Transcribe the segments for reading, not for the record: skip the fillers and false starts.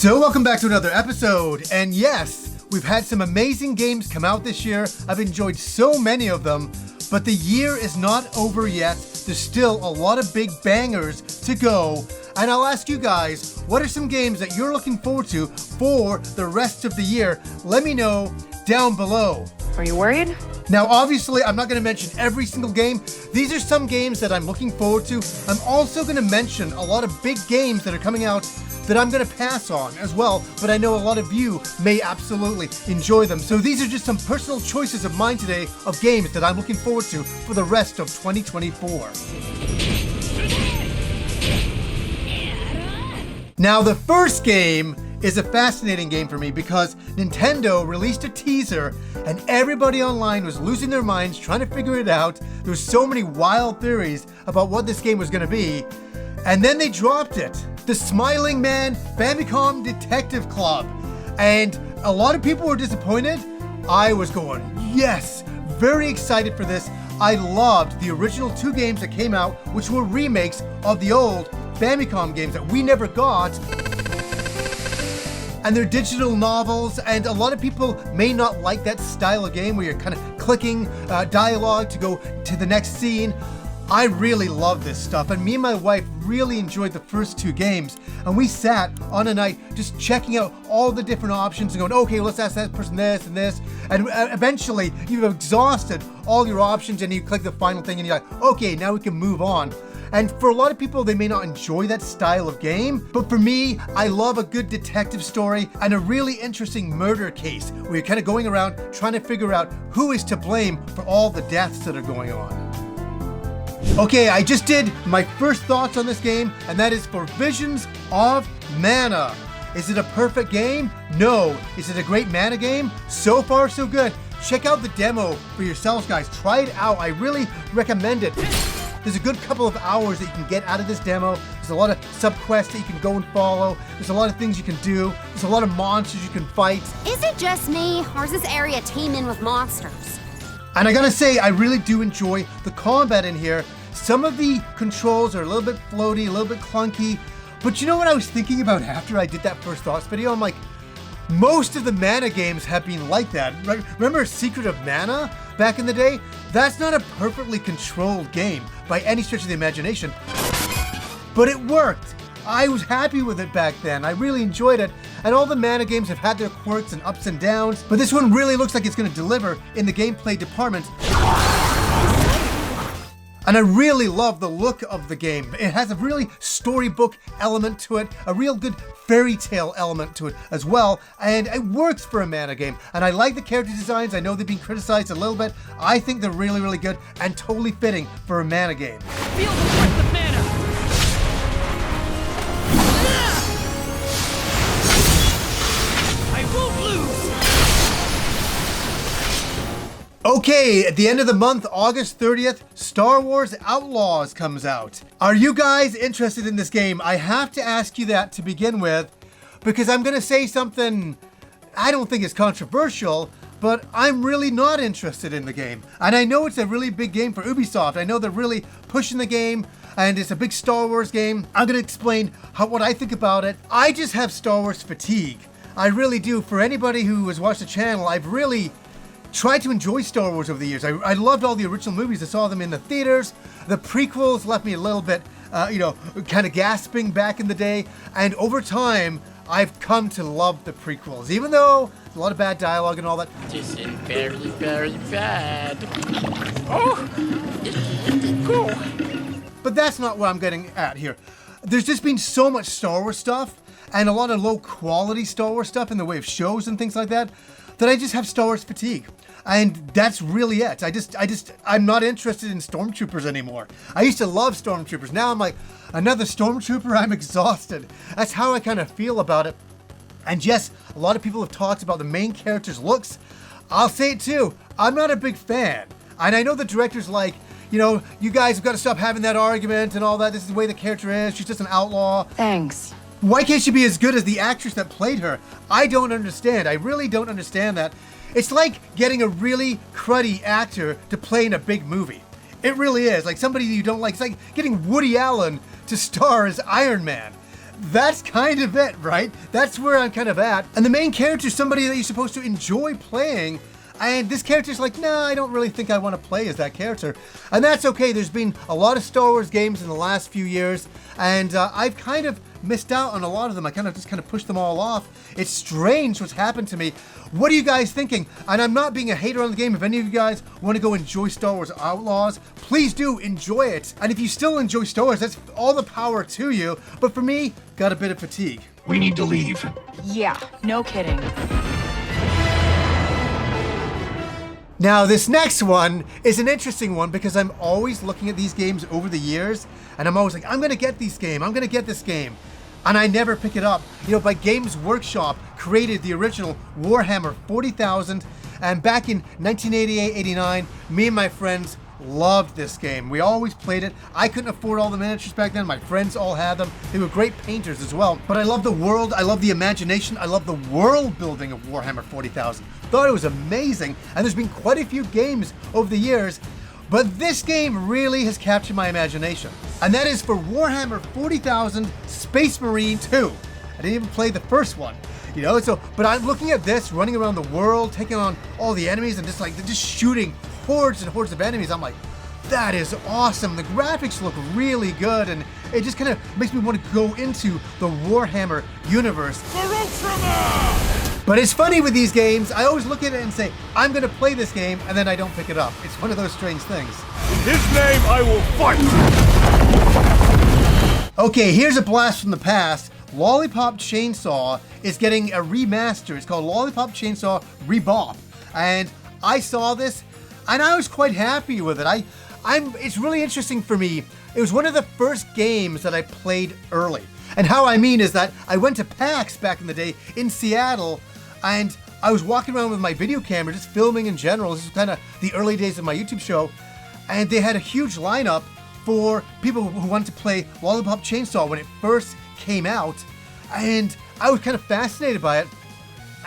So welcome back to another episode, and yes, we've had some amazing games come out this year. I've enjoyed so many of them, but the year is not over yet. There's still a lot of big bangers to go, and I'll ask you guys, what are some games that you're looking forward to for the rest of the year? Let me know down below. Are you worried? Now, obviously, I'm not going to mention every single game. These are some games that I'm looking forward to. I'm also going to mention a lot of big games that are coming out that I'm going to pass on as well, but I know a lot of you may absolutely enjoy them. So these are just some personal choices of mine today of games that I'm looking forward to for the rest of 2024. Now, the first game is a fascinating game for me because Nintendo released a teaser and everybody online was losing their minds trying to figure it out. There were so many wild theories about what this game was going to be, and then they dropped it. The Smiling Man Famicom Detective Club. And a lot of people were disappointed. I was going, yes, very excited for this. I loved the original two games that came out, which were remakes of the old Famicom games that we never got. And they're digital novels, and a lot of people may not like that style of game where you're kind of clicking dialogue to go to the next scene. I really love this stuff, and me and my wife really enjoyed the first two games, and we sat on a night just checking out all the different options and going, okay, let's ask that person this and this, and eventually you've exhausted all your options and you click the final thing and you're like, okay, now we can move on. And for a lot of people, they may not enjoy that style of game, but for me, I love a good detective story and a really interesting murder case where you're kind of going around trying to figure out who is to blame for all the deaths that are going on. Okay, I just did my first thoughts on this game, and that is for Visions of Mana. Is it a perfect game? No. Is it a great Mana game? So far, so good. Check out the demo for yourselves, guys. Try it out. I really recommend it. There's a good couple of hours that you can get out of this demo. There's a lot of sub-quests that you can go and follow. There's a lot of things you can do. There's a lot of monsters you can fight. Is it just me, or is this area teeming with monsters? And I gotta say, I really do enjoy the combat in here. Some of the controls are a little bit floaty, a little bit clunky, but you know what I was thinking about after I did that first thoughts video? I'm like, most of the Mana games have been like that. Remember Secret of Mana back in the day? That's not a perfectly controlled game by any stretch of the imagination, but it worked. I was happy with it back then. I really enjoyed it. And all the Mana games have had their quirks and ups and downs, but this one really looks like it's going to deliver in the gameplay department. And I really love the look of the game. It has a really storybook element to it, a real good fairy tale element to it as well, and it works for a Mana game. And I like the character designs. I know they've been criticized a little bit. I think they're really, really good and totally fitting for a Mana game. Feel the breath of mana! I won't lose! Okay, at the end of the month, August 30th, Star Wars Outlaws comes out. Are you guys interested in this game? I have to ask you that to begin with, because I'm gonna say something I don't think is controversial, but I'm really not interested in the game. And I know it's a really big game for Ubisoft. I know they're really pushing the game, and it's a big Star Wars game. I'm gonna explain what I think about it. I just have Star Wars fatigue. I really do. For anybody who has watched the channel, I've really tried to enjoy Star Wars over the years. I loved all the original movies. I saw them in the theaters. The prequels left me a little bit, kind of gasping back in the day. And over time, I've come to love the prequels, even though a lot of bad dialogue and all that. This is very, very bad. Oh! Cool. But that's not what I'm getting at here. There's just been so much Star Wars stuff and a lot of low quality Star Wars stuff in the way of shows and things like that, that I just have Star Wars fatigue. And that's really it. I'm not interested in Stormtroopers anymore. I used to love Stormtroopers. Now I'm like, another Stormtrooper? I'm exhausted. That's how I kind of feel about it. And yes, a lot of people have talked about the main character's looks. I'll say it too. I'm not a big fan. And I know the director's like, you guys have got to stop having that argument and all that. This is the way the character is. She's just an outlaw. Thanks. Why can't she be as good as the actress that played her? I don't understand. I really don't understand that. It's like getting a really cruddy actor to play in a big movie. It really is. Like somebody you don't like. It's like getting Woody Allen to star as Iron Man. that's kind of it, right? That's where I'm kind of at. And the main character is somebody that you're supposed to enjoy playing. And this character's like, nah, I don't really think I want to play as that character. And that's okay. There's been a lot of Star Wars games in the last few years, and I've kind of missed out on a lot of them. I kind of pushed them all off. It's strange what's happened to me. What are you guys thinking? And I'm not being a hater on the game. If any of you guys want to go enjoy Star Wars Outlaws, please do enjoy it. And if you still enjoy Star Wars, that's all the power to you. But for me, got a bit of fatigue. We need to leave. Yeah, no kidding. Now, this next one is an interesting one because I'm always looking at these games over the years, and I'm always like, I'm gonna get this game, I'm gonna get this game. And I never pick it up. You know, by Games Workshop created the original Warhammer 40,000, and back in 1988-89, me and my friends loved this game. We always played it. I couldn't afford all the miniatures back then. My friends all had them. They were great painters as well. But I love the world. I love the imagination. I love the world building of Warhammer 40,000. Thought it was amazing. And there's been quite a few games over the years, but this game really has captured my imagination. And that is for Warhammer 40,000 Space Marine 2. I didn't even play the first one. You know, but I'm looking at this, running around the world, taking on all the enemies, and just shooting hordes and hordes of enemies. I'm like, that is awesome. The graphics look really good, and it just kind of makes me want to go into the Warhammer universe. But it's funny with these games, I always look at it and say, I'm going to play this game, and then I don't pick it up. It's one of those strange things. In his name, I will fight! Okay, here's a blast from the past. Lollipop Chainsaw is getting a remaster. It's called Lollipop Chainsaw Rebop. And I saw this, and I was quite happy with it. It's really interesting for me. It was one of the first games that I played early. And how I mean is that I went to PAX back in the day in Seattle, and I was walking around with my video camera, just filming in general. This is kind of the early days of my YouTube show. And they had a huge lineup for people who wanted to play Lollipop Chainsaw when it first came out. And I was kind of fascinated by it.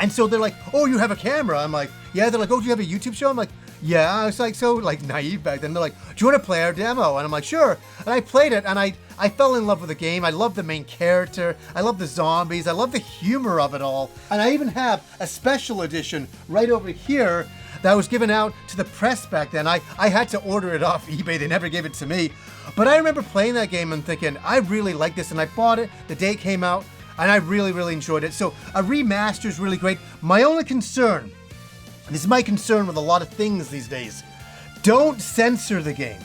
And so they're like, oh, you have a camera? I'm like, yeah. They're like, oh, do you have a YouTube show? I'm like, yeah. I was like, so like naive back then. They're like, do you want to play our demo? And I'm like, sure. And I played it, and I fell in love with the game. I love the main character. I love the zombies. I love the humor of it all. And I even have a special edition right over here that was given out to the press back then. I had to order it off eBay. They never gave it to me. But I remember playing that game and thinking, I really like this, and I bought it the day it came out, and I really, really enjoyed it. So a remaster is really great. My only concern, and this is my concern with a lot of things these days, don't censor the game.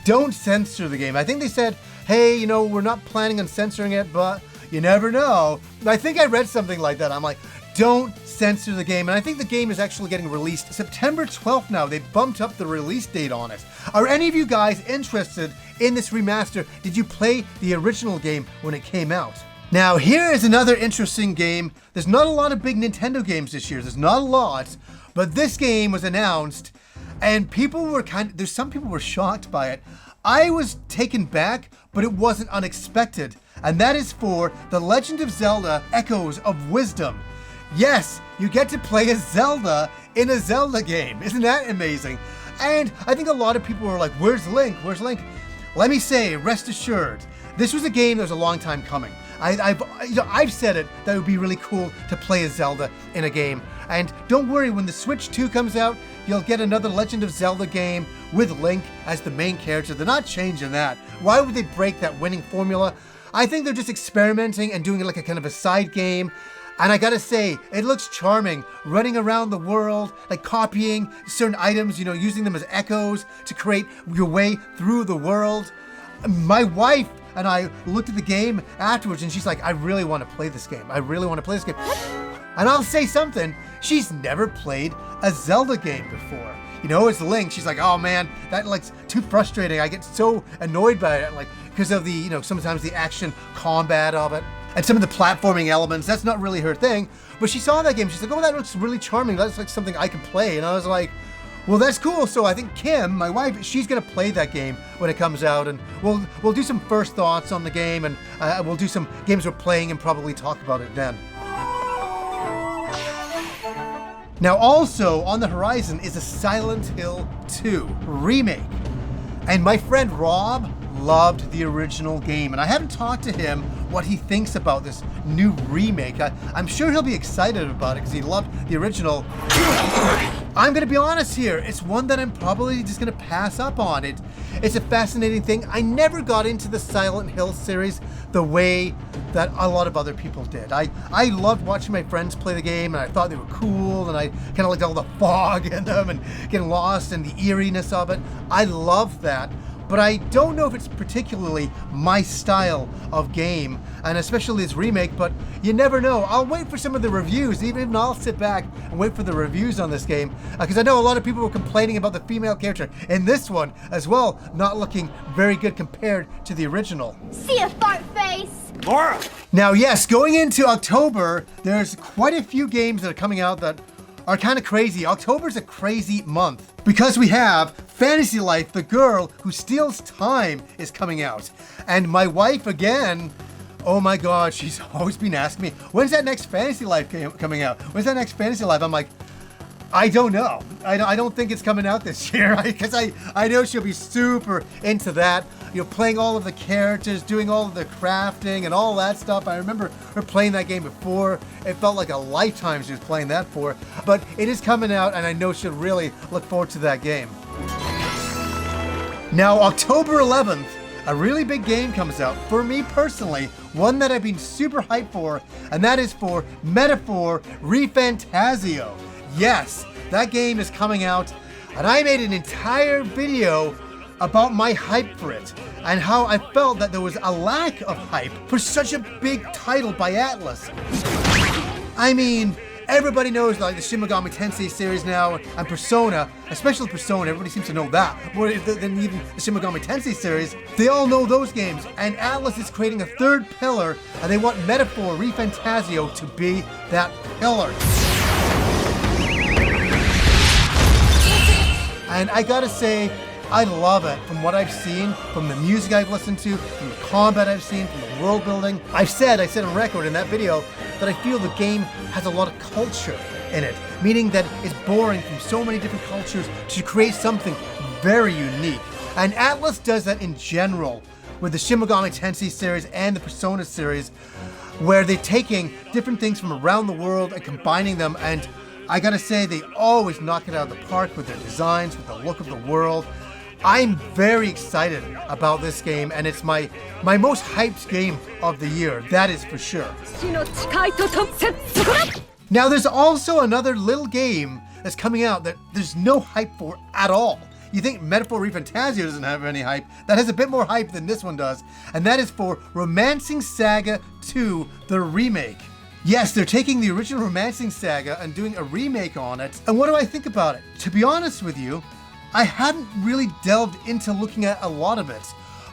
Don't censor the game. I think they said, hey, you know, we're not planning on censoring it, but you never know. I think I read something like that. I'm like, don't censor the game. And I think the game is actually getting released September 12th now. They bumped up the release date on it. Are any of you guys interested in this remaster? Did you play the original game when it came out? Now, here is another interesting game. There's not a lot of big Nintendo games this year. There's not a lot, but this game was announced, and people were some people were shocked by it. I was taken back, but it wasn't unexpected. And that is for The Legend of Zelda Echoes of Wisdom. Yes, you get to play as Zelda in a Zelda game. Isn't that amazing? And I think a lot of people were like, where's Link? Where's Link? Let me say, rest assured, this was a game that was a long time coming. I've said it, that it would be really cool to play as Zelda in a game. And don't worry, when the Switch 2 comes out, you'll get another Legend of Zelda game with Link as the main character. They're not changing that. Why would they break that winning formula? I think they're just experimenting and doing it like a kind of a side game. And I gotta say, it looks charming, running around the world, like copying certain items, you know, using them as echoes to create your way through the world. My wife and I looked at the game afterwards, and she's like, I really want to play this game. I really want to play this game. And I'll say something, she's never played a Zelda game before. You know, it's Link. She's like, oh man, that like's too frustrating. I get so annoyed by it, like, because of the, you know, sometimes the action combat of it. And some of the platforming elements, that's not really her thing. But she saw that game, she's like, oh, that looks really charming. That's like something I could play. And I was like, well, that's cool. So I think Kim, my wife, she's gonna play that game when it comes out, and we'll do some first thoughts on the game, and we'll do some games we're playing and probably talk about it then. Now also on the horizon is a Silent Hill 2 remake. And my friend Rob loved the original game, and I haven't talked to him what he thinks about this new remake. I'm sure he'll be excited about it because he loved the original. I'm gonna be honest here, it's one that I'm probably just gonna pass up on. It's a fascinating thing. I never got into the Silent Hill series the way that a lot of other people did. I loved watching my friends play the game, and I thought they were cool, and I kind of liked all the fog in them and getting lost and the eeriness of it. I love that. But I don't know if it's particularly my style of game, and especially this remake, but you never know. I'll wait for some of the reviews, even I'll sit back and wait for the reviews on this game, because I know a lot of people were complaining about the female character in this one as well, not looking very good compared to the original. See a fart face! Laura! Now, yes, going into October, there's quite a few games that are coming out that are kind of crazy. October's a crazy month because we have Fantasy Life, The Girl Who Steals Time is coming out. And my wife, again, oh my God, she's always been asking me, when's that next Fantasy Life game coming out? When's that next Fantasy Life? I'm like, I don't know. I don't think it's coming out this year because I know she'll be super into that. You know, playing all of the characters, doing all of the crafting and all that stuff. I remember her playing that game before. It felt like a lifetime she was playing that for. But it is coming out, and I know she'll really look forward to that game. Now, October 11th, a really big game comes out. For me personally, one that I've been super hyped for, and that is for Metaphor Ref Fantasia. Yes, that game is coming out, and I made an entire video about my hype for it and how I felt that there was a lack of hype for such a big title by Atlus. I mean, everybody knows like the Shin Megami Tensei series now and Persona, especially Persona, everybody seems to know that more than even the Shin Megami Tensei series. They all know those games, and Atlus is creating a third pillar, and they want Metaphor Ref Fantasia to be that pillar. And I gotta say, I love it from what I've seen, from the music I've listened to, from the combat I've seen, from the world building. I said on record in that video that I feel the game has a lot of culture in it, meaning that it's borrowing from so many different cultures to create something very unique. And Atlus does that in general with the Shin Megami Tensei series and the Persona series, where they're taking different things from around the world and combining them, and I gotta say, they always knock it out of the park with their designs, with the look of the world. I'm very excited about this game, and it's my most hyped game of the year, that is for sure. Now, there's also another little game that's coming out that there's no hype for at all. You think Metaphor Ref Fantasia doesn't have any hype? That has a bit more hype than this one does, and that is for Romancing Saga 2, the remake. Yes, they're taking the original Romancing Saga and doing a remake on it. And what do I think about it? To be honest with you, I hadn't really delved into looking at a lot of it.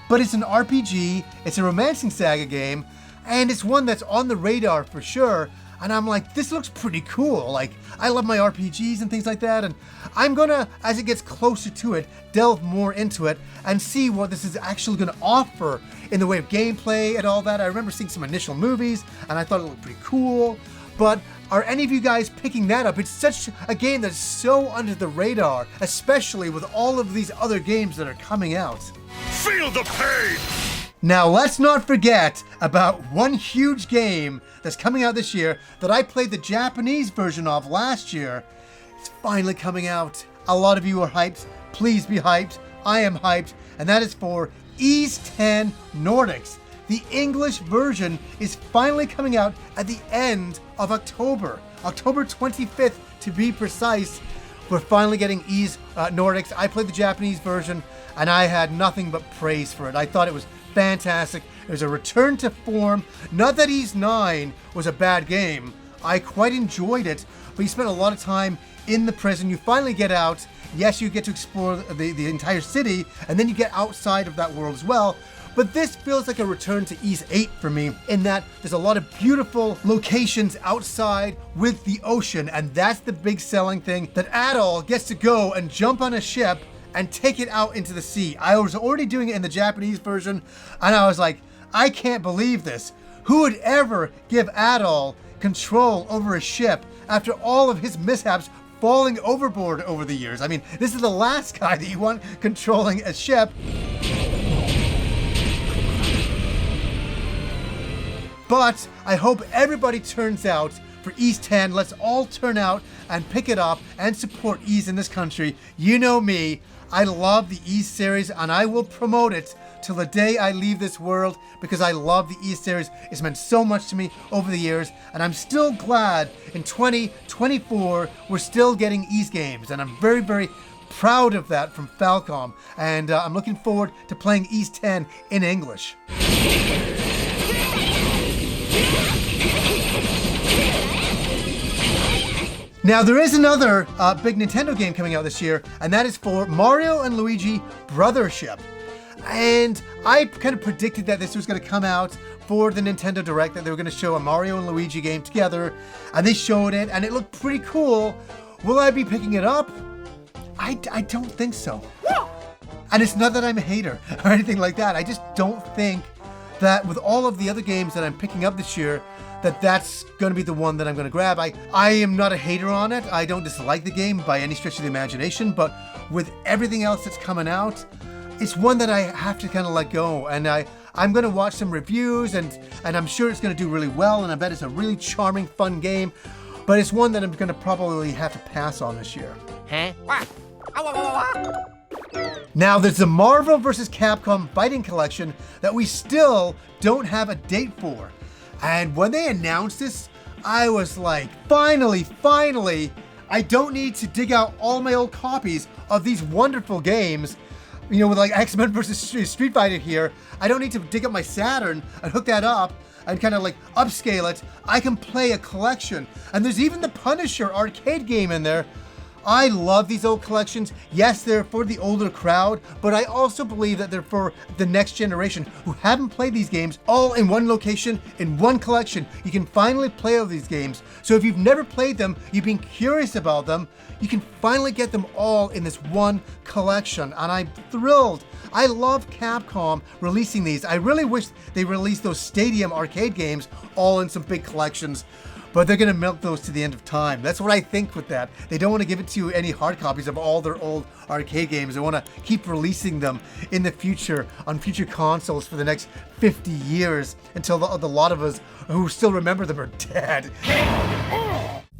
But it's an RPG, it's a Romancing Saga game, and it's one that's on the radar for sure. And I'm like, this looks pretty cool. Like, I love my RPGs and things like that. And I'm gonna, as it gets closer to it, delve more into it and see what this is actually gonna offer in the way of gameplay and all that. I remember seeing some initial movies and I thought it looked pretty cool. But are any of you guys picking that up? It's such a game that's so under the radar, especially with all of these other games that are coming out. Feel the pain! Now, let's not forget about one huge game that's coming out this year that I played the Japanese version of last year. It's finally coming out. A lot of you are hyped. Please be hyped. I am hyped. And that is for Ys 10 Nordics. The English version is finally coming out at the end of October. October 25th to be precise. We're finally getting Ys Nordics. I played the Japanese version and I had nothing but praise for it. I thought it was fantastic. It was a return to form. Not that Ys 9 was a bad game. I quite enjoyed it, but you spent a lot of time in the prison. You finally get out. Yes, you get to explore the entire city, and then you get outside of that world as well. But this feels like a return to Ys 8 for me, in that there's a lot of beautiful locations outside with the ocean, and that's the big selling thing, that Adol gets to go and jump on a ship and take it out into the sea. I was already doing it in the Japanese version, and I was like, I can't believe this. Who would ever give Adol control over a ship after all of his mishaps falling overboard over the years? I mean, this is the last guy that you want controlling a ship. But I hope everybody turns out for Ys 10. Let's all turn out and pick it up and support Ys in this country. You know me, I love the Ys series and I will promote it till the day I leave this world because I love the Ys series. It's meant so much to me over the years, and I'm still glad in 2024 we're still getting Ys games, and I'm very, very proud of that from Falcom, and I'm looking forward to playing Ys 10 in English. Now, there is another big Nintendo game coming out this year, and that is for Mario and Luigi Brothership. And I kind of predicted that this was going to come out for the Nintendo Direct, that they were going to show a Mario and Luigi game together, and they showed it, and it looked pretty cool. Will I be picking it up? I don't think so. And it's not that I'm a hater or anything like that. I just don't think that with all of the other games that I'm picking up this year, that's going to be the one that I'm going to grab. I am not a hater on it. I don't dislike the game by any stretch of the imagination, but with everything else that's coming out, it's one that I have to kind of let go. And I'm going to watch some reviews, and I'm sure it's going to do really well, and I bet it's a really charming, fun game, but it's one that I'm going to probably have to pass on this year. Now, there's the Marvel vs. Capcom Fighting Collection that we still don't have a date for. And when they announced this, I was like, finally, I don't need to dig out all my old copies of these wonderful games. You know, with like X-Men vs. Street Fighter here, I don't need to dig up my Saturn and hook that up and kind of like upscale it. I can play a collection. And there's even the Punisher arcade game in there. I love these old collections. Yes, they're for the older crowd, but I also believe that they're for the next generation who haven't played these games all in one location, in one collection. You can finally play all these games. So if you've never played them, you've been curious about them, you can finally get them all in this one collection, and I'm thrilled. I love Capcom releasing these. I really wish they released those Stadium arcade games all in some big collections, but they're gonna milk those to the end of time. That's what I think with that. They don't want to give it to you any hard copies of all their old arcade games. They want to keep releasing them in the future on future consoles for the next 50 years until the lot of us who still remember them are dead.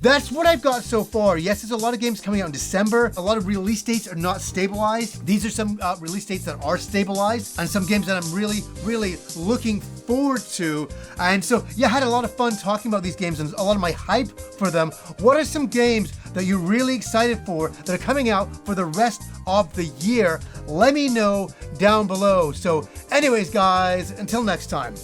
That's what I've got so far. Yes, there's a lot of games coming out in December. A lot of release dates are not stabilized. These are some release dates that are stabilized, and some games that I'm really, really looking forward to. And so, yeah, I had a lot of fun talking about these games and a lot of my hype for them. What are some games that you're really excited for that are coming out for the rest of the year? Let me know down below. So anyways, guys, until next time.